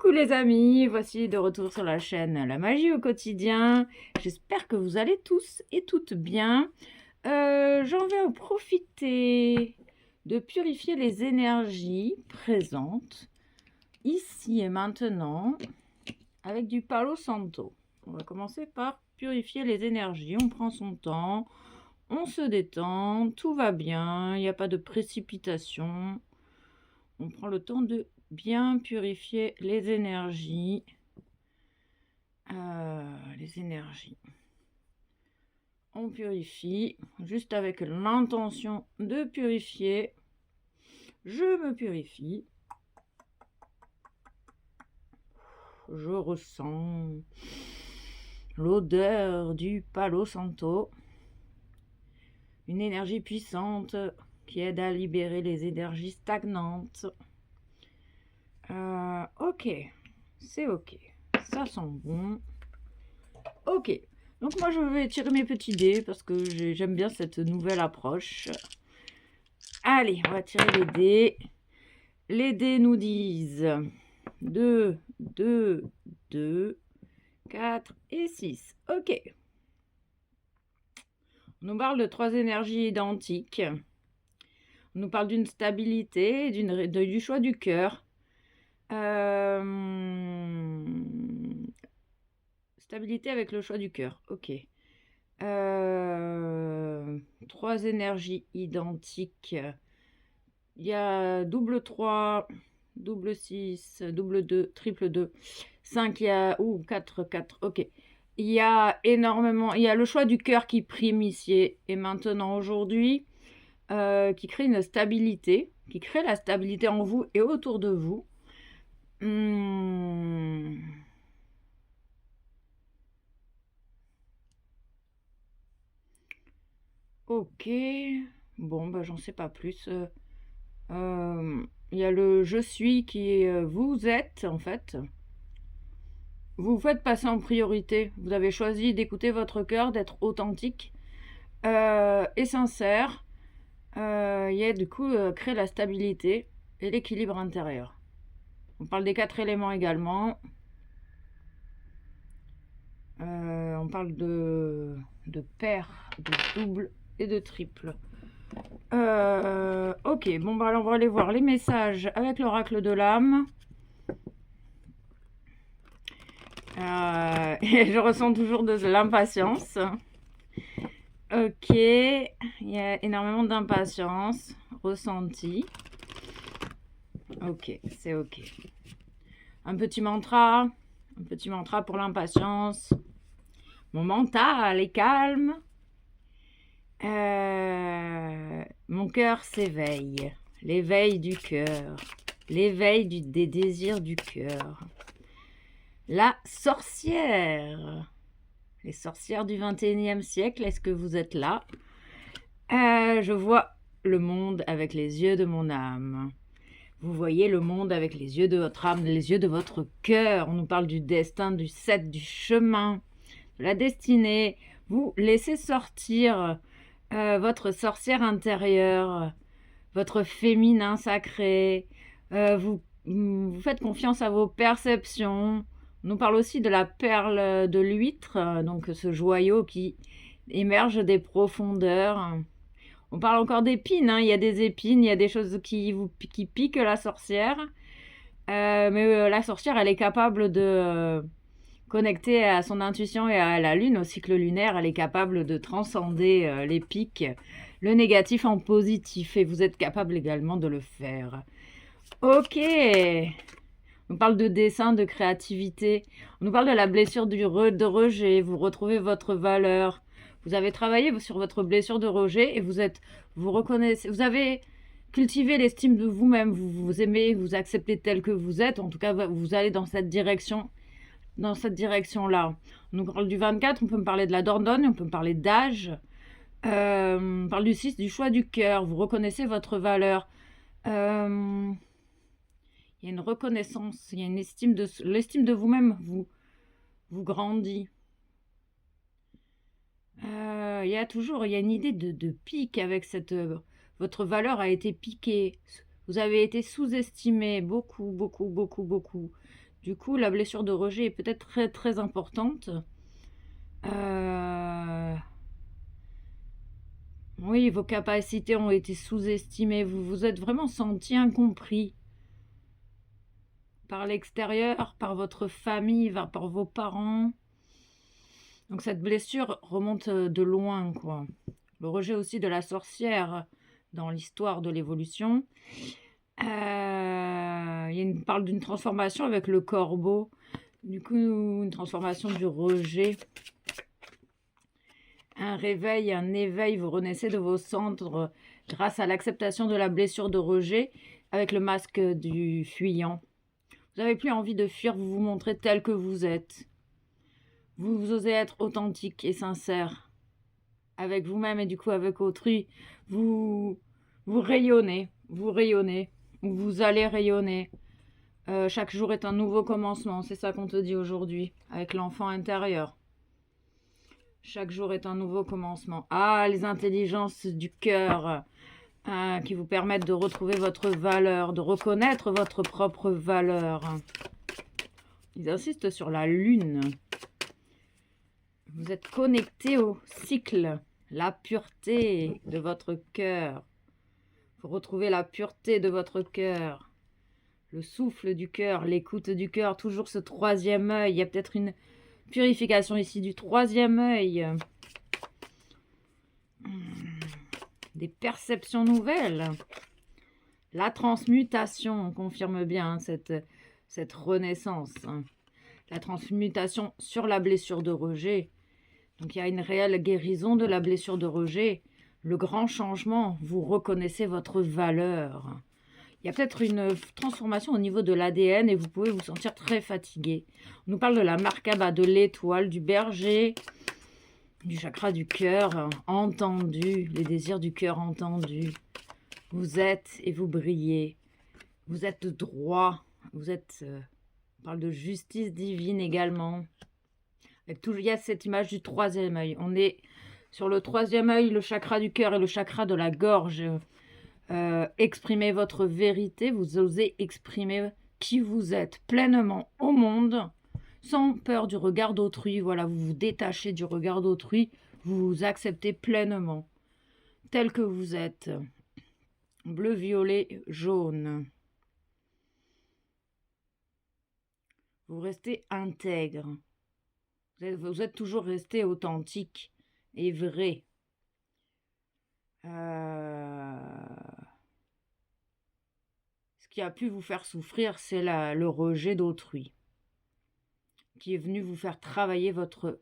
Coucou les amis, voici de retour sur la chaîne La Magie au quotidien. J'espère que vous allez tous et toutes bien. J'en vais en profiter de purifier les énergies présentes ici et maintenant avec du Palo Santo. On va commencer par purifier les énergies. On prend son temps, on se détend, tout va bien, il n'y a pas de précipitation. On prend le temps de bien purifier les énergies. On purifie juste avec l'intention de purifier. Je me purifie. Je ressens l'odeur du Palo Santo. Une énergie puissante qui aide à libérer les énergies stagnantes. Ok, c'est ok. Ça sent bon. Ok, donc moi je vais tirer mes petits dés parce que j'aime bien cette nouvelle approche. Allez, on va tirer les dés. Les dés nous disent 2, 2, 2, 4 et 6. Ok. On nous parle de 3 énergies identiques. On nous parle d'une stabilité, du choix du cœur. Stabilité avec le choix du cœur. Ok. 3 énergies identiques. Il y a double 3, double 6, double 2, triple 2, 5, il y a 4, 4. Ok. Il y a énormément, il y a le choix du cœur qui prime ici et maintenant aujourd'hui, qui crée une stabilité, qui crée la stabilité en vous et autour de vous. Ok, bon, bah, j'en sais pas plus. Il y a le je suis qui est vous êtes en fait. Vous vous faites passer en priorité. Vous avez choisi d'écouter votre cœur, d'être authentique et sincère. Il y a du coup créer la stabilité et l'équilibre intérieur. On parle des 4 éléments également. On parle de paire, de double et de triple. Ok, bon bah alors on va aller voir les messages avec l'oracle de l'âme. Je ressens toujours de l'impatience. Ok, il y a énormément d'impatience ressentie. Ok, c'est ok. Un petit mantra pour l'impatience. Mon mental est calme. Mon cœur s'éveille. L'éveil du cœur. L'éveil des désirs du cœur. La sorcière. Les sorcières du 21e siècle, est-ce que vous êtes là? Je vois le monde avec les yeux de mon âme. Vous voyez le monde avec les yeux de votre âme, les yeux de votre cœur. On nous parle du destin, du 7, du chemin, de la destinée. Vous laissez sortir votre sorcière intérieure, votre féminin sacré. Vous faites confiance à vos perceptions. On nous parle aussi de la perle de l'huître, donc ce joyau qui émerge des profondeurs. On parle encore d'épines, hein. Il y a des épines, il y a des choses qui piquent la sorcière. Mais la sorcière, elle est capable de connecter à son intuition et à la lune, au cycle lunaire. Elle est capable de transcender les pics, le négatif en positif. Et vous êtes capable également de le faire. Ok. On parle de dessin, de créativité. On nous parle de la blessure de rejet. Vous retrouvez votre valeur. Vous avez travaillé sur votre blessure de rejet et vous reconnaissez, vous avez cultivé l'estime de vous-même. Vous vous aimez, vous acceptez tel que vous êtes. En tout cas, vous allez dans cette direction, là. On nous parle du 24. On peut me parler de la Dordogne. On peut me parler d'âge. On parle du 6, du choix du cœur. Vous reconnaissez votre valeur. Il y a une reconnaissance, il y a une estime de l'estime de vous-même vous grandit. Il y a une idée de pique avec cette votre valeur a été piquée. Vous avez été sous-estimé beaucoup. Du coup, la blessure de rejet est peut-être très, très importante. Oui, vos capacités ont été sous-estimées. Vous vous êtes vraiment senti incompris par l'extérieur, par votre famille, par vos parents. Donc cette blessure remonte de loin, quoi. Le rejet aussi de la sorcière dans l'histoire de l'évolution. Il parle d'une transformation avec le corbeau. Du coup, une transformation du rejet. Un réveil, un éveil, vous renaissez de vos cendres grâce à l'acceptation de la blessure de rejet avec le masque du fuyant. Vous n'avez plus envie de fuir, vous vous montrez tel que vous êtes. Vous osez être authentique et sincère avec vous-même et du coup avec autrui. Vous rayonnez, vous allez rayonner. Chaque jour est un nouveau commencement, c'est ça qu'on te dit aujourd'hui, avec l'enfant intérieur. Chaque jour est un nouveau commencement. Ah, les intelligences du cœur qui vous permettent de retrouver votre valeur, de reconnaître votre propre valeur. Ils insistent sur la lune. Vous êtes connecté au cycle, la pureté de votre cœur. Vous retrouvez la pureté de votre cœur, le souffle du cœur, l'écoute du cœur, toujours ce troisième œil. Il y a peut-être une purification ici du troisième œil. Des perceptions nouvelles. La transmutation, on confirme bien cette renaissance. La transmutation sur la blessure de rejet. Donc il y a une réelle guérison de la blessure de rejet. Le grand changement, vous reconnaissez votre valeur. Il y a peut-être une transformation au niveau de l'ADN et vous pouvez vous sentir très fatigué. On nous parle de la Merkaba, de l'étoile, du berger, du chakra du cœur entendu, les désirs du cœur entendus. Vous êtes et vous brillez. Vous êtes droit. Vous êtes... on parle de justice divine également. Il y a cette image du troisième œil. On est sur le troisième œil, le chakra du cœur et le chakra de la gorge. Exprimez votre vérité. Vous osez exprimer qui vous êtes pleinement au monde, sans peur du regard d'autrui. Voilà, vous vous détachez du regard d'autrui. Vous vous acceptez pleinement, tel que vous êtes. Bleu, violet, jaune. Vous restez intègre. Vous êtes toujours resté authentique et vrai. Ce qui a pu vous faire souffrir, c'est le rejet d'autrui, qui est venu vous faire travailler votre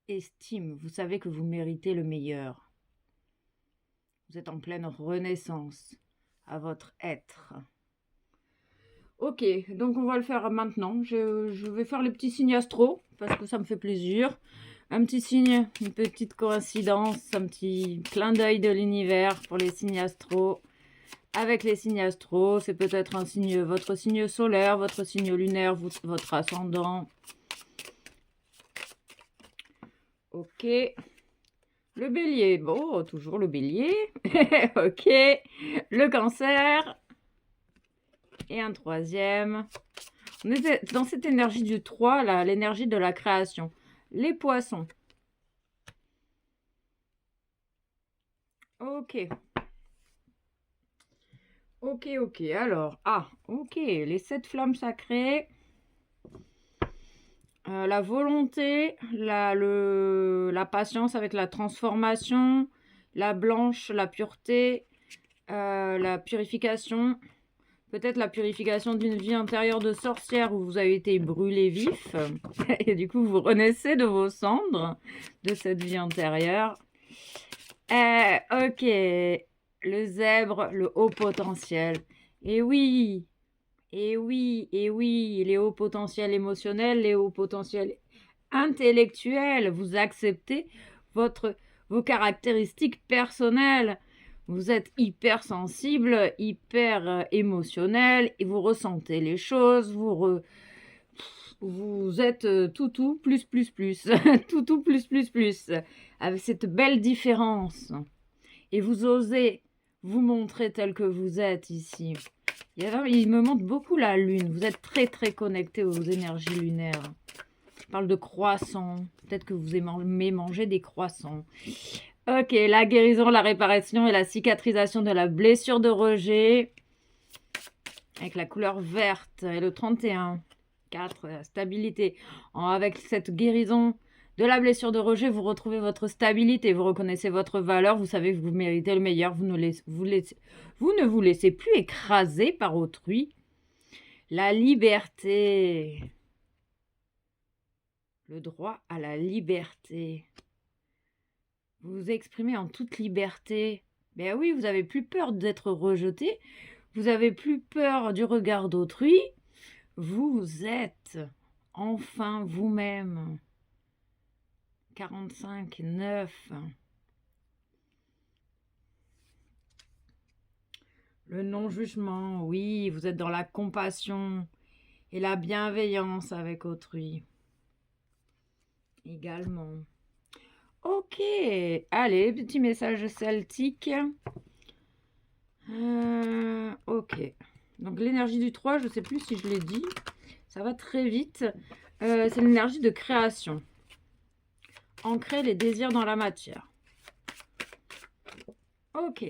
estime. Vous savez que vous méritez le meilleur. Vous êtes en pleine renaissance à votre être. Ok, donc on va le faire maintenant. Je vais faire les petits signes astro, parce que ça me fait plaisir. Un petit signe, une petite coïncidence, un petit clin d'œil de l'univers pour les signes astro. Avec les signes astro, c'est peut-être un signe, votre signe solaire, votre signe lunaire, votre ascendant. Ok. Le bélier, bon, toujours le bélier. Ok. Le cancer. Et un troisième. On était dans cette énergie du 3, là, l'énergie de la création. Les poissons. Ok. Ok. Alors, ok. Les 7 flammes sacrées. La volonté, la patience avec la transformation, la blanche, la pureté, la purification. Peut-être la purification d'une vie antérieure de sorcière où vous avez été brûlé vif. Et du coup, vous renaissez de vos cendres de cette vie antérieure. Ok. Le zèbre, le haut potentiel. Et oui, les hauts potentiels émotionnels, les hauts potentiels intellectuels. Vous acceptez vos caractéristiques personnelles. Vous êtes hyper sensible, hyper émotionnel, et vous ressentez les choses, vous êtes tout, plus, tout, plus, avec cette belle différence. Et vous osez vous montrer tel que vous êtes ici. Il me montre beaucoup la lune. Vous êtes très très connecté aux énergies lunaires. Je parle de croissants. Peut-être que vous aimez manger des croissants. Ok, la guérison, la réparation et la cicatrisation de la blessure de rejet. Avec la couleur verte et le 31. 4, stabilité. Avec cette guérison de la blessure de rejet, vous retrouvez votre stabilité, vous reconnaissez votre valeur, vous savez que vous méritez le meilleur, vous ne vous laissez plus écraser par autrui. La liberté. Le droit à la liberté. Vous vous exprimez en toute liberté. Ben oui, vous n'avez plus peur d'être rejeté, vous n'avez plus peur du regard d'autrui. Vous êtes enfin vous-même. 45, 9. Le non-jugement, oui, vous êtes dans la compassion et la bienveillance avec autrui. Également. Ok, allez, petit message celtique. Ok, donc l'énergie du 3, je ne sais plus si je l'ai dit, ça va très vite. C'est l'énergie de création. Ancrer les désirs dans la matière. Ok,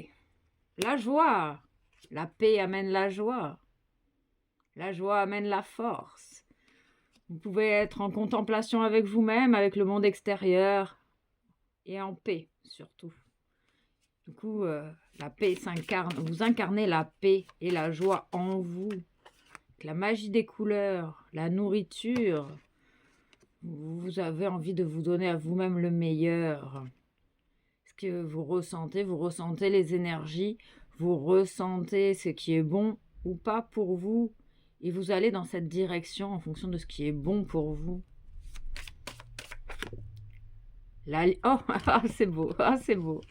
la joie. La paix amène la joie. La joie amène la force. Vous pouvez être en contemplation avec vous-même, avec le monde extérieur et en paix surtout. Du coup, la paix s'incarne. Vous incarnez la paix et la joie en vous. La magie des couleurs, la nourriture. Vous avez envie de vous donner à vous-même le meilleur. Ce que vous ressentez les énergies, vous ressentez ce qui est bon ou pas pour vous. Et vous allez dans cette direction en fonction de ce qui est bon pour vous. Oh, c'est beau, c'est beau.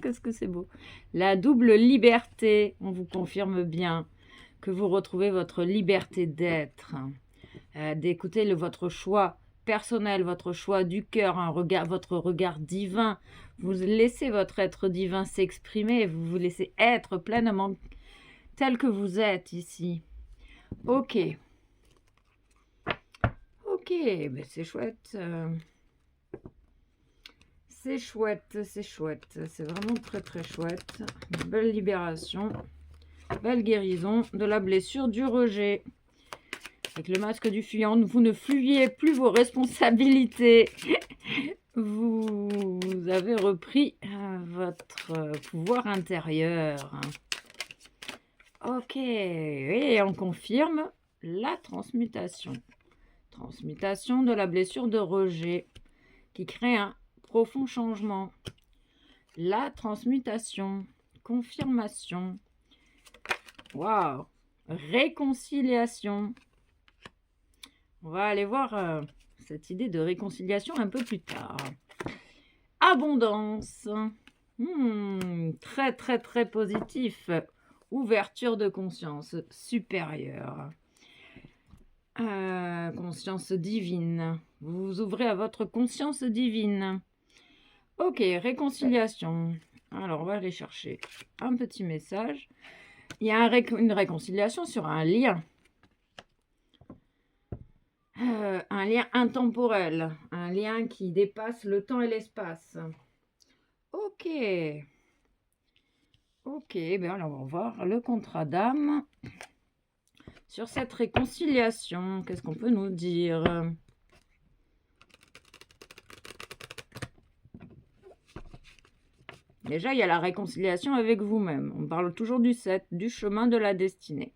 Qu'est-ce que c'est beau. La double liberté, on vous confirme bien que vous retrouvez votre liberté d'être, d'écouter votre choix personnel, votre choix du cœur, votre regard divin. Vous laissez votre être divin s'exprimer, vous vous laissez être pleinement tel que vous êtes ici. Ok, ben c'est chouette. C'est chouette, c'est vraiment très très chouette. Une belle libération, belle guérison de la blessure du rejet. Avec le masque du fuyant, vous ne fuyez plus vos responsabilités. Vous avez repris votre pouvoir intérieur. Ok, et on confirme la transmutation. Transmutation de la blessure de rejet qui crée un profond changement. La transmutation, confirmation. Waouh, réconciliation. On va aller voir cette idée de réconciliation un peu plus tard. Abondance. Très, très, très positif. Ouverture de conscience supérieure. Conscience divine. Vous vous ouvrez à votre conscience divine. Ok, réconciliation. Alors, on va aller chercher un petit message. Il y a une réconciliation sur un lien. Un lien intemporel, un lien qui dépasse le temps et l'espace. Ok, ben alors on va voir le contrat d'âme sur cette réconciliation. Qu'est-ce qu'on peut nous dire? Déjà, il y a la réconciliation avec vous-même. On parle toujours du 7, du chemin de la destinée.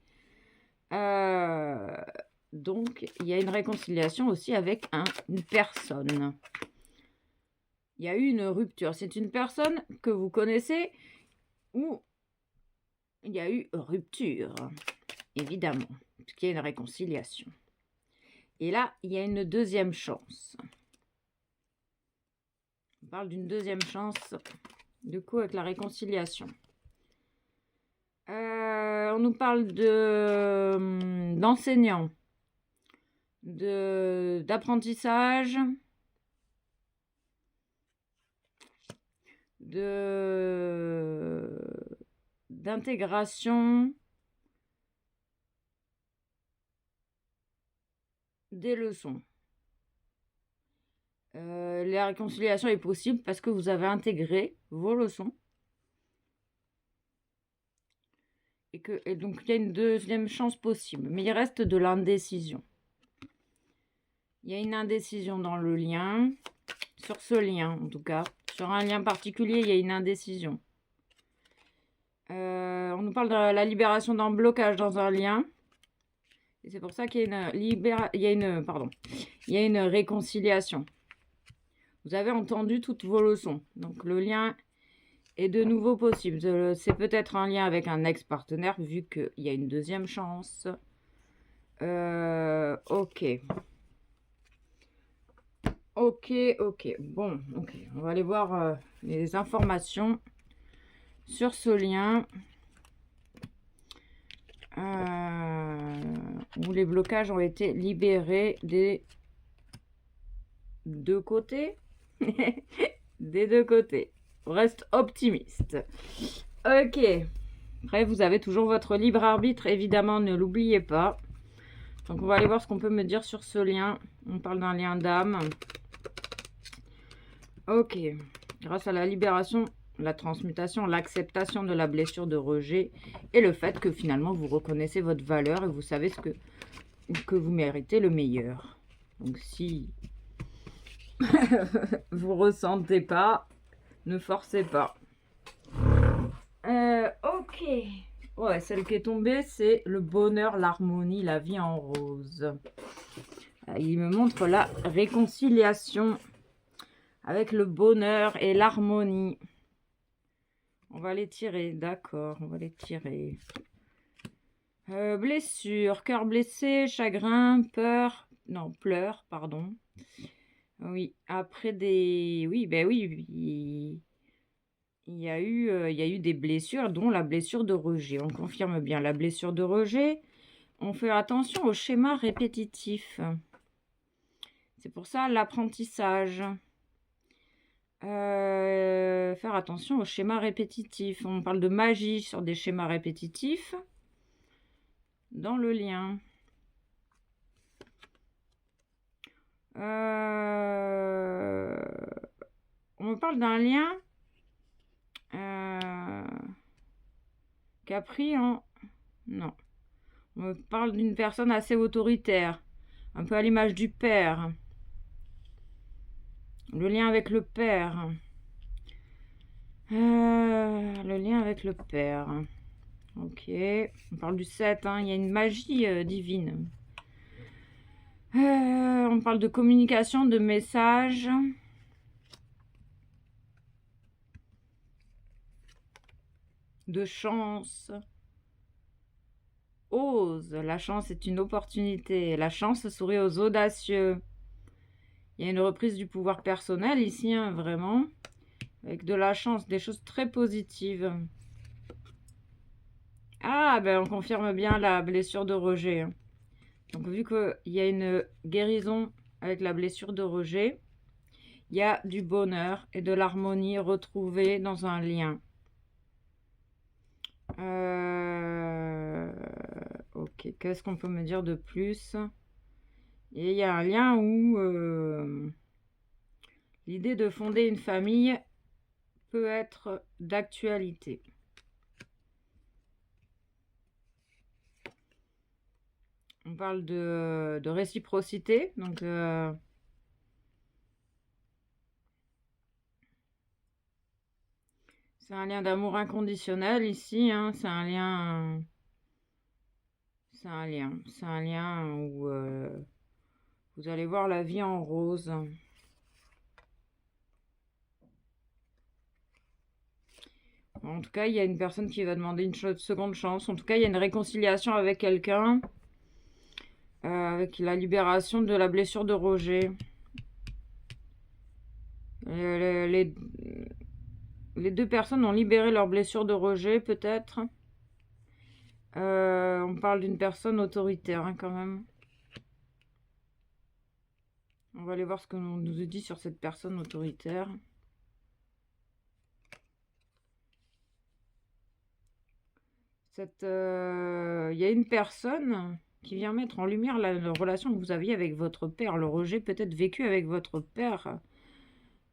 Donc, il y a une réconciliation aussi avec une personne. Il y a eu une rupture. C'est une personne que vous connaissez où il y a eu rupture, évidemment, puisqu'il y a une réconciliation. Et là, il y a une deuxième chance. On parle d'une deuxième chance, du coup, avec la réconciliation. On nous parle d'enseignants, d'apprentissage, d'intégration, des leçons. La réconciliation est possible parce que vous avez intégré vos leçons. Et donc, il y a une deuxième chance possible. Mais il reste de l'indécision. Il y a une indécision dans le lien. Sur ce lien, en tout cas. Sur un lien particulier, il y a une indécision. On nous parle de la libération d'un blocage dans un lien. Et c'est pour ça qu'il y a il y a une réconciliation. Vous avez entendu toutes vos leçons. Donc, le lien est de nouveau possible. C'est peut-être un lien avec un ex-partenaire, vu qu'il y a une deuxième chance. Ok. Bon, ok. On va aller voir les informations sur ce lien. Où les blocages ont été libérés des deux côtés. Des deux côtés. On reste optimiste. Ok. Après, vous avez toujours votre libre arbitre, évidemment, ne l'oubliez pas. Donc, on va aller voir ce qu'on peut me dire sur ce lien. On parle d'un lien d'âme. Ok. Grâce à la libération, la transmutation, l'acceptation de la blessure de rejet et le fait que finalement, vous reconnaissez votre valeur et vous savez que vous méritez le meilleur. Donc, si vous ressentez pas, ne forcez pas. Ok. Ouais, celle qui est tombée, c'est le bonheur, l'harmonie, la vie en rose. Il me montre la réconciliation avec le bonheur et l'harmonie. On va les tirer, d'accord, on va les tirer. Blessure, cœur blessé, chagrin, peur, non, pleurs, pardon. Oui, après des... Oui, ben oui, il y a eu des blessures, dont la blessure de rejet. On confirme bien la blessure de rejet. On fait attention au schéma répétitif. C'est pour ça l'apprentissage. Faire attention au schéma répétitif. On parle de magie sur des schémas répétitifs dans le lien. On me parle d'un lien qui a pris en... Non. On me parle d'une personne assez autoritaire, un peu à l'image du père. Le lien avec le père. Le lien avec le père. Ok. On parle du 7, hein. Il y a une magie divine. On parle de communication, de messages. De chance. Ose. La chance est une opportunité. La chance sourit aux audacieux. Il y a une reprise du pouvoir personnel ici, hein, vraiment. Avec de la chance, des choses très positives. Ah, ben on confirme bien la blessure de rejet. Hein. Donc, vu qu'il y a une guérison avec la blessure de rejet, il y a du bonheur et de l'harmonie retrouvée dans un lien. Ok, qu'est-ce qu'on peut me dire de plus? Et il y a un lien où l'idée de fonder une famille peut être d'actualité. On parle de réciprocité, donc c'est un lien d'amour inconditionnel ici, hein, c'est un lien où vous allez voir la vie en rose. En tout cas, il y a une personne qui va demander une seconde chance. En tout cas, il y a une réconciliation avec quelqu'un. Avec la libération de la blessure de rejet. Les deux personnes ont libéré leur blessure de rejet, peut-être. On parle d'une personne autoritaire, hein, quand même. On va aller voir ce que l'on nous dit sur cette personne autoritaire. Il y a une personne qui vient mettre en lumière la relation que vous aviez avec votre père, le rejet peut-être vécu avec votre père.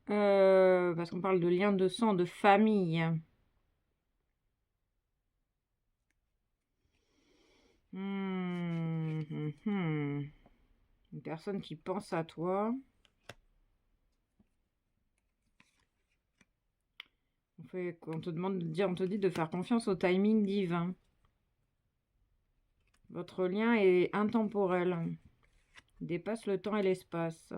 Parce qu'on parle de lien de sang, de famille. Une personne qui pense à toi. On te demande de dire, on te dit de faire confiance au timing divin. Votre lien est intemporel. Il dépasse le temps et l'espace.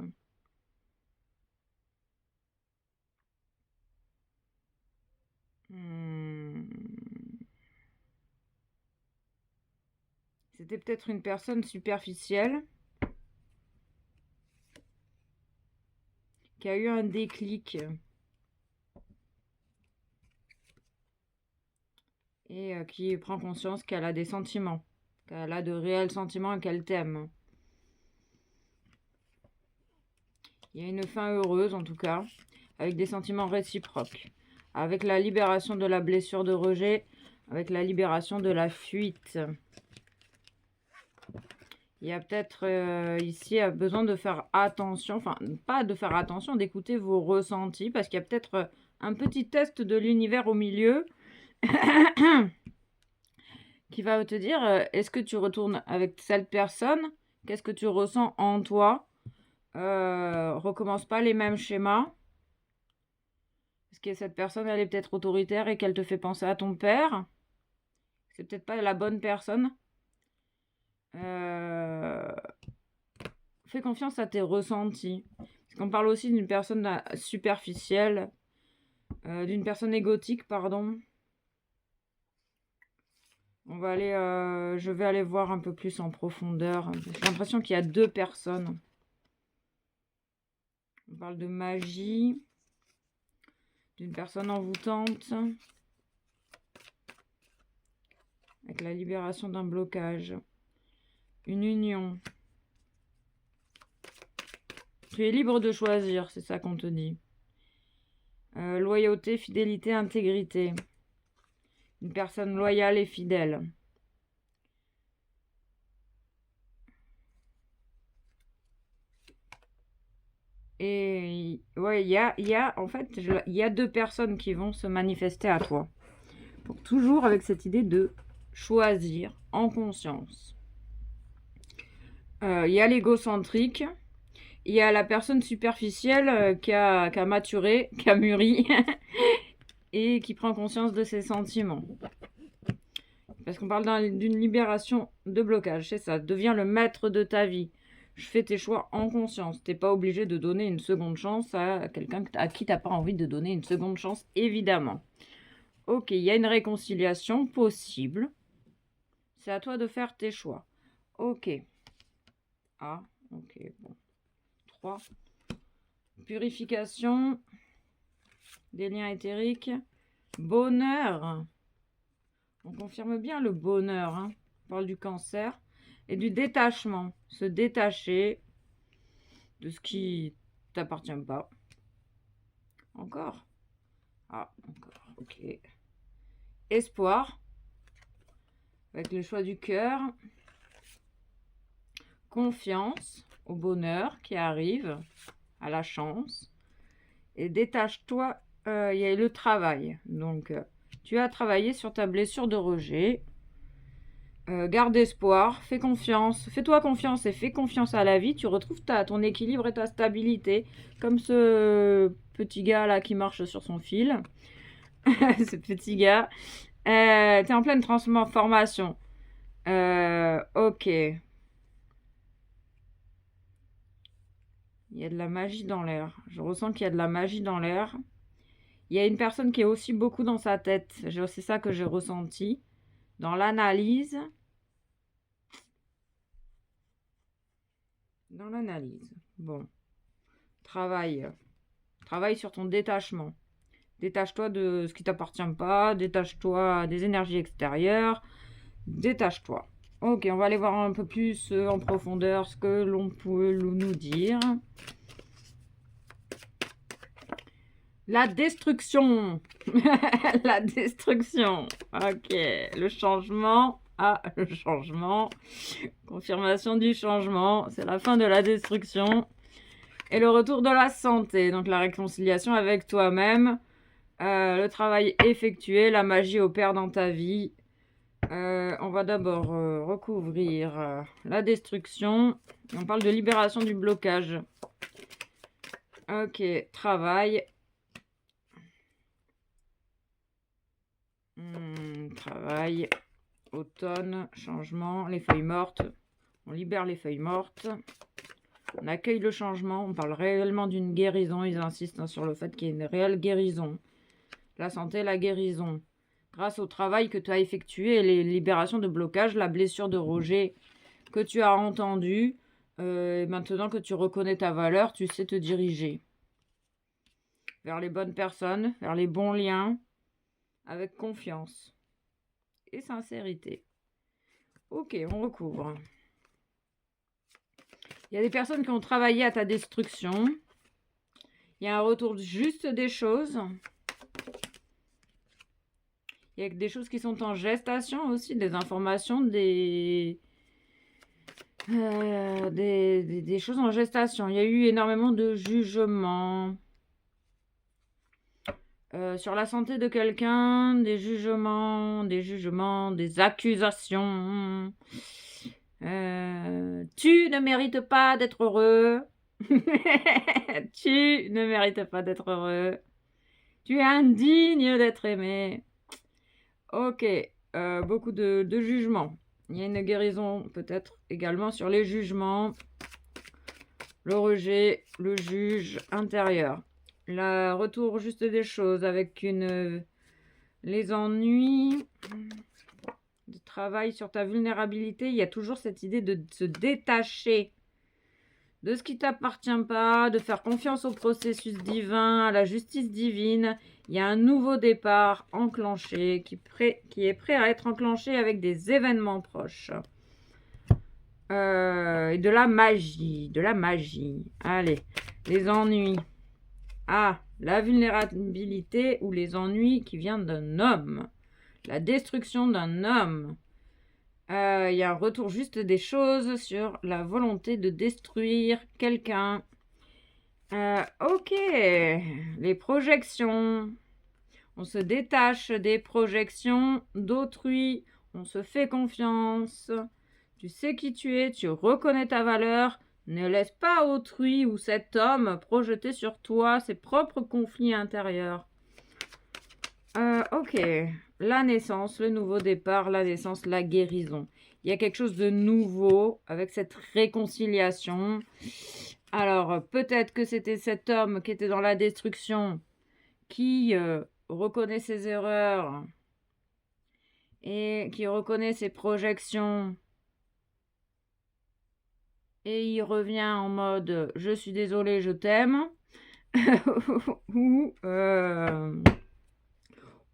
C'était peut-être une personne superficielle qui a eu un déclic et qui prend conscience qu'elle a des sentiments, qu'elle a de réels sentiments et qu'elle t'aime. Il y a une fin heureuse en tout cas, avec des sentiments réciproques, avec la libération de la blessure de rejet, avec la libération de la fuite. Il y a peut-être ici besoin de faire attention, enfin pas de faire attention, d'écouter vos ressentis, parce qu'il y a peut-être un petit test de l'univers au milieu qui va te dire, est-ce que tu retournes avec cette personne? Qu'est-ce que tu ressens en toi? Recommence pas les mêmes schémas. Est-ce que cette personne, elle est peut-être autoritaire et qu'elle te fait penser à ton père? C'est peut-être pas la bonne personne. Fais confiance à tes ressentis. Parce qu'on parle aussi d'une personne superficielle, d'une personne égotique, pardon. On va aller, je vais aller voir un peu plus en profondeur. J'ai l'impression qu'il y a deux personnes. On parle de magie, d'une personne envoûtante, avec la libération d'un blocage, une union. Tu es libre de choisir, c'est ça qu'on te dit. Loyauté, fidélité, intégrité. Une personne loyale et fidèle. Et ouais, en fait, il y a deux personnes qui vont se manifester à toi. Donc, toujours avec cette idée de choisir en conscience. Il y a l'égocentrique. Il y a la personne superficielle qui a maturé, qui a mûri et qui prend conscience de ses sentiments. Parce qu'on parle d'une libération de blocage, c'est ça. Deviens le maître de ta vie. Je fais tes choix en conscience. Tu n'es pas obligé de donner une seconde chance à quelqu'un à qui tu n'as pas envie de donner une seconde chance, évidemment. Ok, il y a une réconciliation possible. C'est à toi de faire tes choix. Ok. Ah, ok, bon. 3. Purification des liens éthériques. Bonheur. On confirme bien le bonheur. Hein. On parle du cancer. Et du détachement. Se détacher de ce qui t'appartient pas. Encore. Ah, encore. Ok. Espoir. Avec le choix du cœur. Confiance au bonheur qui arrive. À la chance. Et détache-toi. Il y a le travail. Donc, tu as travaillé sur ta blessure de rejet. Garde espoir, fais confiance, fais-toi confiance et fais confiance à la vie. Tu retrouves ton équilibre et ta stabilité. Comme ce petit gars là qui marche sur son fil. Ce petit gars. T'es en pleine transformation. Ok. Il y a de la magie dans l'air. Je ressens qu'il y a de la magie dans l'air. Il y a une personne qui est aussi beaucoup dans sa tête. C'est ça que j'ai ressenti. Dans l'analyse. Dans l'analyse. Bon. Travaille sur ton détachement. Détache-toi de ce qui t'appartient pas. Détache-toi des énergies extérieures. Détache-toi. Ok, on va aller voir un peu plus en profondeur ce que l'on peut nous dire. La destruction. La destruction. Ok. Le changement. Ah, le changement. Confirmation du changement. C'est la fin de la destruction. Et le retour de la santé. Donc la réconciliation avec toi-même. Le travail effectué. La magie opère dans ta vie. On va d'abord recouvrir la destruction. On parle de libération du blocage. Ok, travail. Travail. Automne, changement, les feuilles mortes. On libère les feuilles mortes. On accueille le changement. On parle réellement d'une guérison. Ils insistent sur le fait qu'il y ait une réelle guérison. La santé, la guérison. Grâce au travail que tu as effectué et les libérations de blocage, la blessure de rejet que tu as entendue, maintenant que tu reconnais ta valeur, tu sais te diriger vers les bonnes personnes, vers les bons liens, avec confiance et sincérité. Ok, on recouvre. Il y a des personnes qui ont travaillé à ta destruction. Il y a un retour juste des choses. Il y a des choses qui sont en gestation aussi, des informations, des choses en gestation. Il y a eu énormément de jugements sur la santé de quelqu'un, des jugements, des accusations. Tu ne mérites pas d'être heureux. Tu ne mérites pas d'être heureux. Tu es indigne d'être aimé. Ok, beaucoup de jugements. Il y a une guérison peut-être également sur les jugements. Le rejet, le juge intérieur. Le retour juste des choses avec les ennuis. De travail sur ta vulnérabilité. Il y a toujours cette idée de se détacher de ce qui ne t'appartient pas, de faire confiance au processus divin, à la justice divine. Il y a un nouveau départ enclenché qui est prêt à être enclenché avec des événements proches. Et de la magie. Allez, les ennuis. Ah, la vulnérabilité ou les ennuis qui viennent d'un homme. La destruction d'un homme. Il y a un retour juste des choses sur la volonté de détruire quelqu'un. Ok, les projections. On se détache des projections d'autrui. On se fait confiance. Tu sais qui tu es, tu reconnais ta valeur. Ne laisse pas autrui ou cet homme projeter sur toi ses propres conflits intérieurs. Ok, la naissance, le nouveau départ, la naissance, la guérison. Il y a quelque chose de nouveau avec cette réconciliation. Alors, peut-être que c'était cet homme qui était dans la destruction, qui reconnaît ses erreurs et qui reconnaît ses projections. Et il revient en mode « je suis désolé, je t'aime »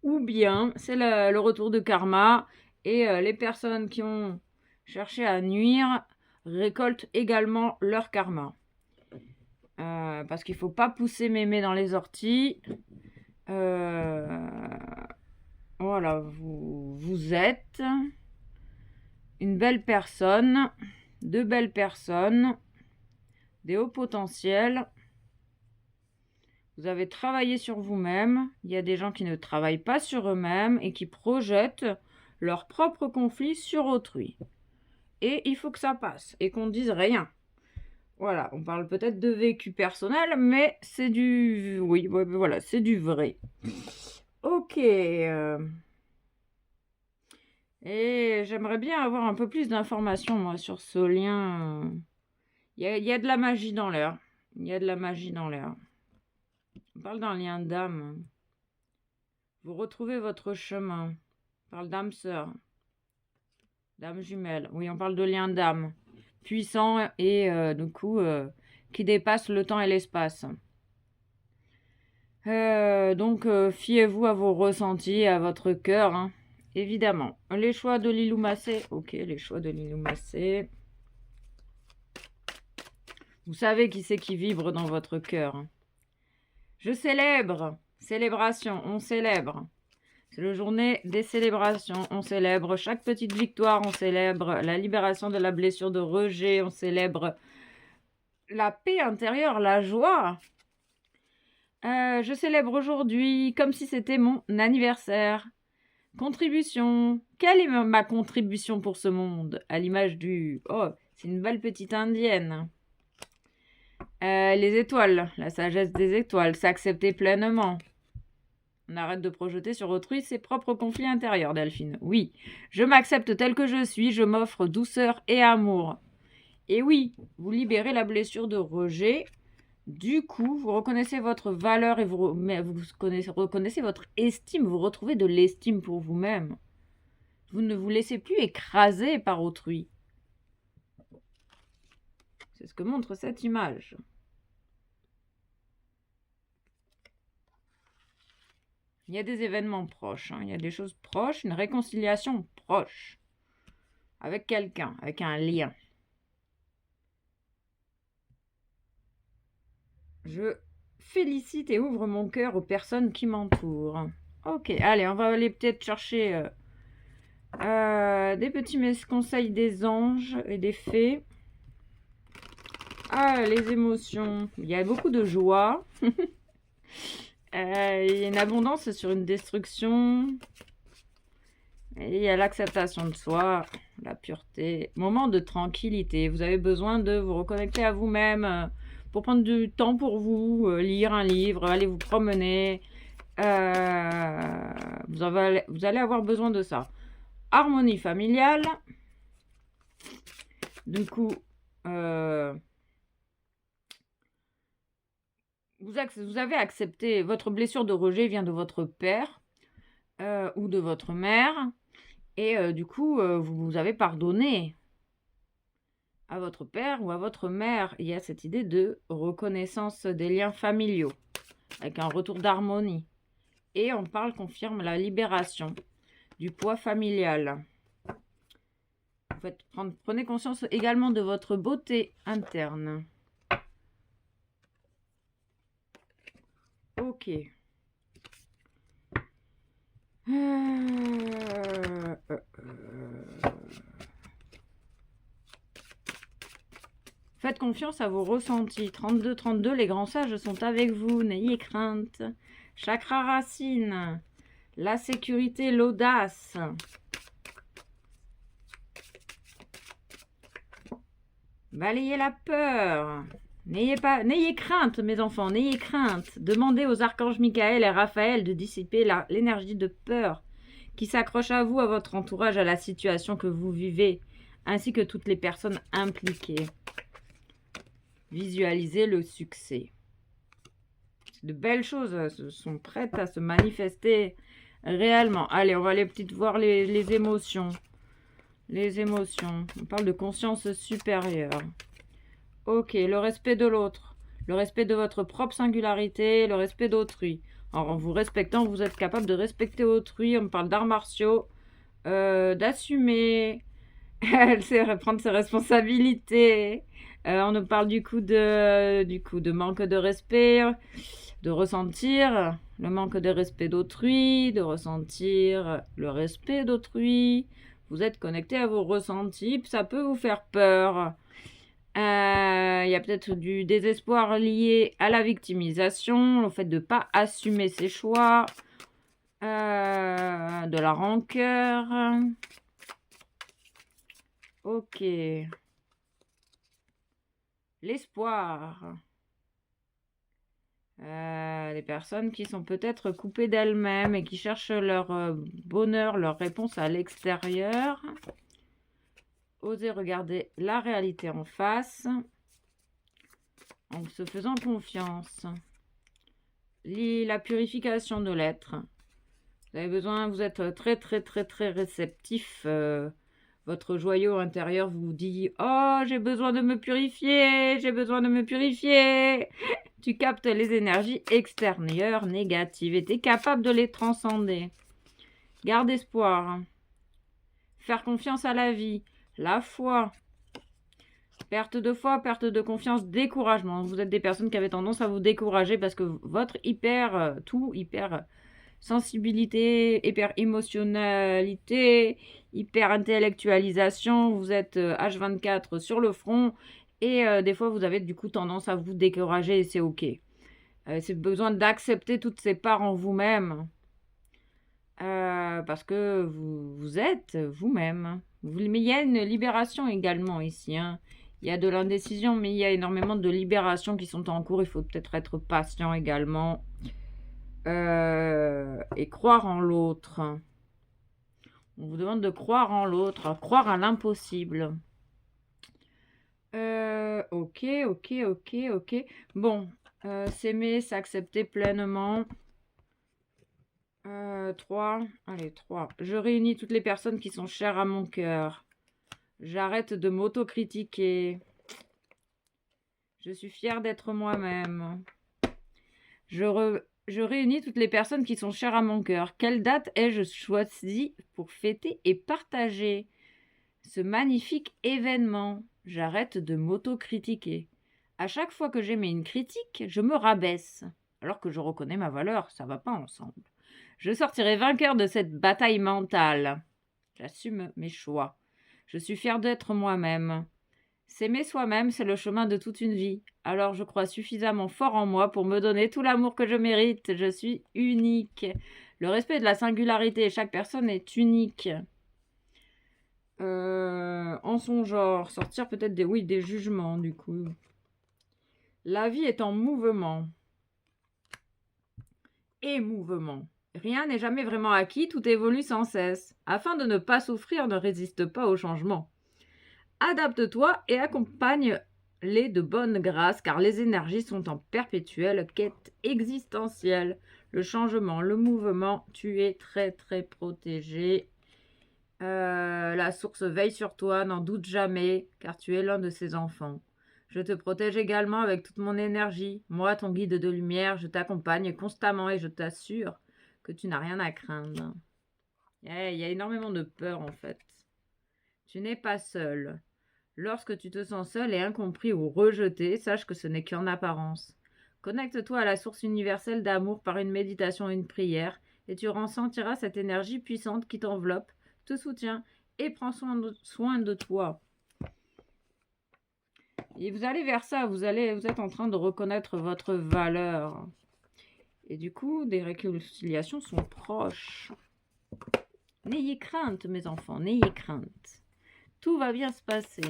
ou bien c'est le retour de karma et les personnes qui ont cherché à nuire récoltent également leur karma. Parce qu'il ne faut pas pousser mémé dans les orties. Voilà, vous êtes une belle personne, de belles personnes, des hauts potentiels. Vous avez travaillé sur vous-même. Il y a des gens qui ne travaillent pas sur eux-mêmes et qui projettent leurs propres conflits sur autrui. Et il faut que ça passe et qu'on ne dise rien. Voilà, on parle peut-être de vécu personnel, mais c'est du... Oui, voilà, c'est du vrai. Ok. Et j'aimerais bien avoir un peu plus d'informations, moi, sur ce lien. Il y a de la magie dans l'air. Il y a de la magie dans l'air. On parle d'un lien d'âme. Vous retrouvez votre chemin. On parle d'âme sœur. D'âme jumelle. Oui, on parle de lien d'âme. Puissant et du coup, qui dépasse le temps et l'espace. Donc, fiez-vous à vos ressentis, à votre cœur, hein. Évidemment. Les choix de Lilou Massé. Ok, les choix de Lilou Massé. Vous savez qui c'est qui vibre dans votre cœur. Je célèbre. Célébration, on célèbre. C'est la journée des célébrations. On célèbre chaque petite victoire. On célèbre la libération de la blessure de rejet. On célèbre la paix intérieure, la joie. Je célèbre aujourd'hui comme si c'était mon anniversaire. Contribution. Quelle est ma contribution pour ce monde? À l'image du... Oh, c'est une belle petite indienne. Les étoiles. La sagesse des étoiles. S'accepter pleinement. On arrête de projeter sur autrui ses propres conflits intérieurs, Delphine. Oui, je m'accepte tel que je suis, je m'offre douceur et amour. Et oui, vous libérez la blessure de rejet. Du coup, vous reconnaissez votre valeur et vous reconnaissez votre estime. Vous retrouvez de l'estime pour vous-même. Vous ne vous laissez plus écraser par autrui. C'est ce que montre cette image. Il y a des événements proches, il y a des choses proches, une réconciliation proche avec quelqu'un, avec un lien. Je félicite et ouvre mon cœur aux personnes qui m'entourent. Ok, allez, on va aller peut-être chercher des petits conseils des anges et des fées. Ah, les émotions. Il y a beaucoup de joie. Il y a une abondance sur une destruction. Et il y a l'acceptation de soi, la pureté. Moment de tranquillité. Vous avez besoin de vous reconnecter à vous-même pour prendre du temps pour vous, lire un livre, aller vous promener. Vous allez avoir besoin de ça. Harmonie familiale. Du coup, vous avez accepté, votre blessure de rejet vient de votre père ou de votre mère. Et du coup, vous avez pardonné à votre père ou à votre mère. Il y a cette idée de reconnaissance des liens familiaux, avec un retour d'harmonie. Et on confirme la libération du poids familial. Prenez conscience également de votre beauté interne. Ok. Faites confiance à vos ressentis. 32-32, les grands sages sont avec vous. N'ayez crainte. Chakra racine. La sécurité, l'audace. Balayez la peur. N'ayez crainte, mes enfants, n'ayez crainte. Demandez aux archanges Michael et Raphaël de dissiper l'énergie de peur qui s'accroche à vous, à votre entourage, à la situation que vous vivez, ainsi que toutes les personnes impliquées. Visualisez le succès. De belles choses sont prêtes à se manifester réellement. Allez, on va aller voir les émotions. Les émotions. On parle de conscience supérieure. Ok, le respect de l'autre. Le respect de votre propre singularité, le respect d'autrui. Alors, en vous respectant, vous êtes capable de respecter autrui. On parle d'arts martiaux, d'assumer, prendre ses responsabilités. On nous parle du coup de manque de respect, de ressentir le manque de respect d'autrui, de ressentir le respect d'autrui. Vous êtes connecté à vos ressentis, ça peut vous faire peur. Il y a peut-être du désespoir lié à la victimisation, au fait de ne pas assumer ses choix, de la rancœur. Ok. L'espoir. Les personnes qui sont peut-être coupées d'elles-mêmes et qui cherchent leur bonheur, leur réponse à l'extérieur. Osez regarder la réalité en face en se faisant confiance. La purification de l'être. Vous avez besoin, vous êtes très très très très réceptif. Votre joyau intérieur vous dit « Oh, j'ai besoin de me purifier, j'ai besoin de me purifier !» Tu captes les énergies extérieures négatives et tu es capable de les transcender. Garde espoir. Faire confiance à la vie. La foi. Perte de foi, perte de confiance, découragement. Vous êtes des personnes qui avaient tendance à vous décourager parce que votre sensibilité, hyper émotionnalité, hyper intellectualisation. Vous êtes H24 sur le front et des fois vous avez du coup tendance à vous décourager et c'est ok. C'est besoin d'accepter toutes ces parts en vous-même parce que vous êtes vous-même. Mais il y a une libération également ici, hein. Il y a de l'indécision, mais il y a énormément de libérations qui sont en cours. Il faut peut-être être patient également. Et croire en l'autre. On vous demande de croire en l'autre, croire à l'impossible. Ok, ok, ok, ok. Bon, s'aimer, s'accepter pleinement. 3. Allez, 3. Je réunis toutes les personnes qui sont chères à mon cœur. J'arrête de m'autocritiquer. Je suis fière d'être moi-même. Je réunis toutes les personnes qui sont chères à mon cœur. Quelle date ai-je choisi pour fêter et partager ce magnifique événement? J'arrête de m'autocritiquer. À chaque fois que j'émets une critique, je me rabaisse. Alors que je reconnais ma valeur, ça va pas ensemble. Je sortirai vainqueur de cette bataille mentale. J'assume mes choix. Je suis fière d'être moi-même. S'aimer soi-même, c'est le chemin de toute une vie. Alors je crois suffisamment fort en moi pour me donner tout l'amour que je mérite. Je suis unique. Le respect de la singularité, chaque personne est unique. En son genre, sortir peut-être des jugements du coup. La vie est en mouvement. Et mouvement. Rien n'est jamais vraiment acquis, tout évolue sans cesse. Afin de ne pas souffrir, ne résiste pas au changement. Adapte-toi et accompagne-les de bonne grâce, car les énergies sont en perpétuelle quête existentielle. Le changement, le mouvement, tu es très très protégé. La source veille sur toi, n'en doute jamais, car tu es l'un de ses enfants. Je te protège également avec toute mon énergie. Moi, ton guide de lumière, je t'accompagne constamment et je t'assure que tu n'as rien à craindre. Il y a énormément de peur en fait. Tu n'es pas seul. Lorsque tu te sens seul et incompris ou rejeté, sache que ce n'est qu'en apparence. Connecte-toi à la source universelle d'amour par une méditation et une prière et tu ressentiras cette énergie puissante qui t'enveloppe, te soutient et prend soin de toi. Et vous allez vers ça, vous êtes en train de reconnaître votre valeur. Et du coup, des réconciliations sont proches. N'ayez crainte, mes enfants, n'ayez crainte. Tout va bien se passer.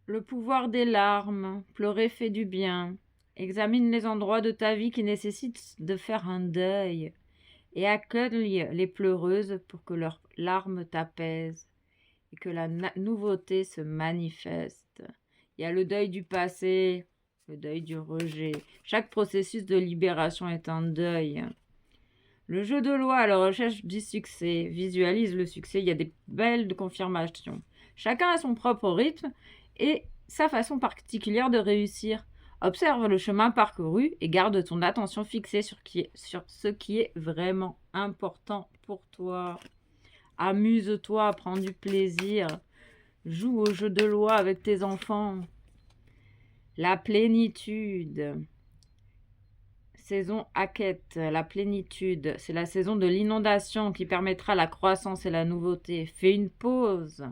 Le pouvoir des larmes. Pleurer fait du bien. Examine les endroits de ta vie qui nécessitent de faire un deuil. Et accueille les pleureuses pour que leurs larmes t'apaisent. Et que la nouveauté se manifeste. Il y a le deuil du passé, le deuil du rejet. Chaque processus de libération est un deuil. Le jeu de loi à la recherche du succès. Visualise le succès. Il y a des belles confirmations. Chacun a son propre rythme et sa façon particulière de réussir. Observe le chemin parcouru et garde ton attention fixée sur ce qui est vraiment important pour toi. Amuse-toi, prends du plaisir. Joue au jeu de loi avec tes enfants. La plénitude. Saison Hackett, la plénitude. C'est la saison de l'inondation qui permettra la croissance et la nouveauté. Fais une pause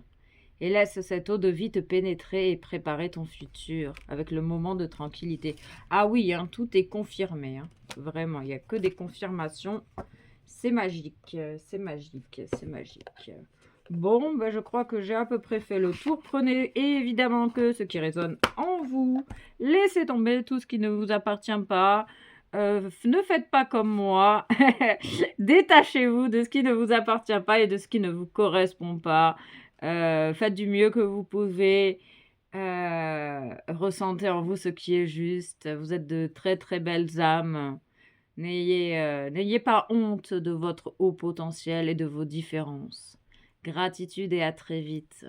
et laisse cette eau de vie te pénétrer et préparer ton futur avec le moment de tranquillité. Ah oui, hein, tout est confirmé. Hein. Vraiment, il n'y a que des confirmations. C'est magique, c'est magique, c'est magique. Bon, ben je crois que j'ai à peu près fait le tour. Prenez évidemment que ce qui résonne en vous. Laissez tomber tout ce qui ne vous appartient pas. Ne faites pas comme moi. Détachez-vous de ce qui ne vous appartient pas et de ce qui ne vous correspond pas. Faites du mieux que vous pouvez. Ressentez en vous ce qui est juste. Vous êtes de très très belles âmes. N'ayez pas honte de votre haut potentiel et de vos différences. Gratitude et à très vite.